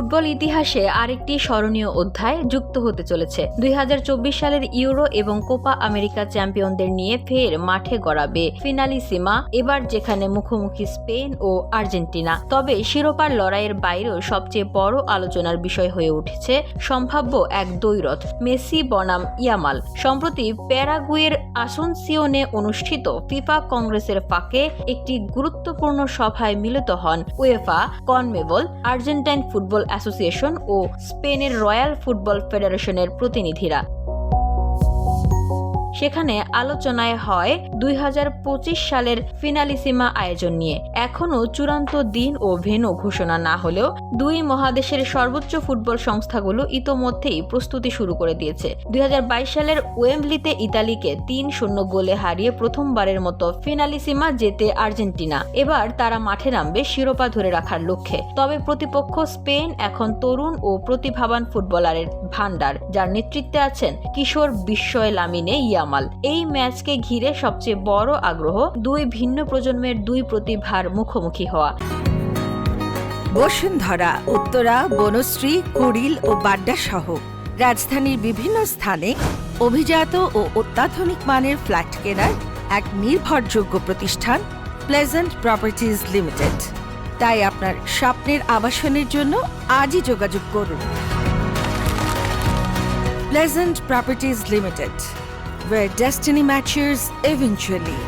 Football ইতিহাসে আরেকটি স্মরণীয় অধ্যায় যুক্ত হতে চলেছে। 2024 সালের ইউরো এবং কোপা আমেরিকা চ্যাম্পিয়নদের নিয়ে ফের মাঠে গড়াবে ফিনালিসিমা, এবার যেখানে মুখোমুখি স্পেন ও আর্জেন্টিনা। তবে শিরোপার লড়াইয়ের বাইরেও সবচেয়ে বড় আলোচনার বিষয় হয়ে উঠেছে সম্ভাব্য এক দ্বৈরথ মেসি বনাম ইয়ামাল। সম্প্রতি প্যারাগুয়ের আসুনসিওনে অনুষ্ঠিত ফিফা কংগ্রেসের ফাঁকে একটি গুরুত্বপূর্ণ সভায় মিলিত হন UEFA, CONMEBOL, Argentine football association ও স্পেনের রয়্যাল ফুটবল ফেডারেশনের প্রতিনিধিরা। সেখানে আলোচনায় হয় 2025 সালের ফিনালিসিমা আয়োজন নিয়ে। এখনও চূড়ান্ত দিন ও ভেন্যু ঘোষণা না হলেও দুই মহাদেশের সর্বোচ্চ ফুটবল সংস্থাগুলো ইতোমধ্যেই প্রস্তুতি শুরু করে দিয়েছে। 2022 সালের ওয়েম্বলিতে ইতালিকে 3-0 গোলে হারিয়ে প্রথমবারের মতো ফিনালিসিমা জেতে আর্জেন্টিনা। এবার তারা মাঠে নামবে শিরোপা ধরে রাখার লক্ষ্যে। তবে প্রতিপক্ষ স্পেন এখন তরুণ ও প্রতিভাবান ফুটবলারের ভান্ডার, যার নেতৃত্বে আছেন কিশোর বিস্ময় লামিনে ইয়ামাল। এই ম্যাচকে ঘিরে সবচেয়ে বড় আগ্রহ দুই ভিন্ন প্রজন্মের দুই প্রতিভার মুখোমুখি হওয়া। বসুন্ধরা, উত্তরা, বনশ্রী, কুড়িল ও বাড্ডা সহ রাজধানীর বিভিন্ন স্থানে অভিজাত ও অত্যাধুনিক মানের ফ্ল্যাট কেনার এক নির্ভরযোগ্য প্রতিষ্ঠান প্লেজেন্ট প্রপার্টিজ লিমিটেড। তাই আপনার স্বপ্নের আবাসনের জন্য আজই যোগাযোগ করুন। Pleasant properties limited, where destiny matches eventually.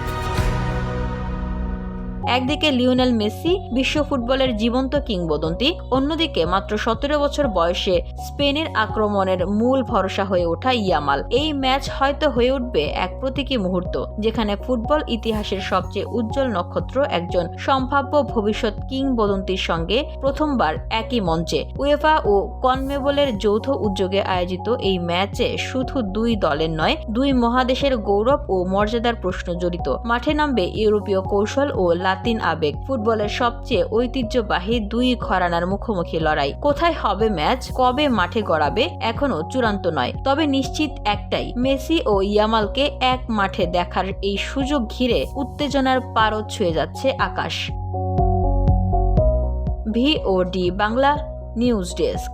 একদিকে লিওনেল মেসি, বিশ্ব ফুটবলের জীবন্ত কিংবদন্তি, অন্যদিকে মাত্র 17 বছর বয়সে স্পেনের আক্রমণের মূল ভরসা হয়ে ওঠা ইয়ামাল। এই ম্যাচ হয়তো হয়ে উঠবে এক প্রতীকী মুহূর্ত, যেখানে ফুটবল ইতিহাসের সবচেয়ে উজ্জ্বল নক্ষত্র একজন সম্ভাব্য ভবিষ্যৎ কিংবদন্তির সঙ্গে প্রথমবার একই মঞ্চে। উয়েফা ও কনমেবলের যৌথ উদ্যোগে আয়োজিত এই ম্যাচে শুধু দুই দলের নয়, দুই মহাদেশের গৌরব ও মর্যাদার প্রশ্ন জড়িত। মাঠে নামবে ইউরোপীয় কৌশল ও লাতিন আবেগ, ফুটবলের সবচেয়ে ঐতিহ্যবাহী দুই ঘরানার মুখোমুখি লড়াই। কোথায় হবে ম্যাচ, কবে মাঠে গড়াবে, এখনো চূড়ান্ত নয়। তবে নিশ্চিত একটাই, মেসি ও ইয়ামালকে এক মাঠে দেখার এই সুযোগ ঘিরে উত্তেজনার পারদ ছুঁয়ে যাচ্ছে আকাশ। VOD Bangla news desk.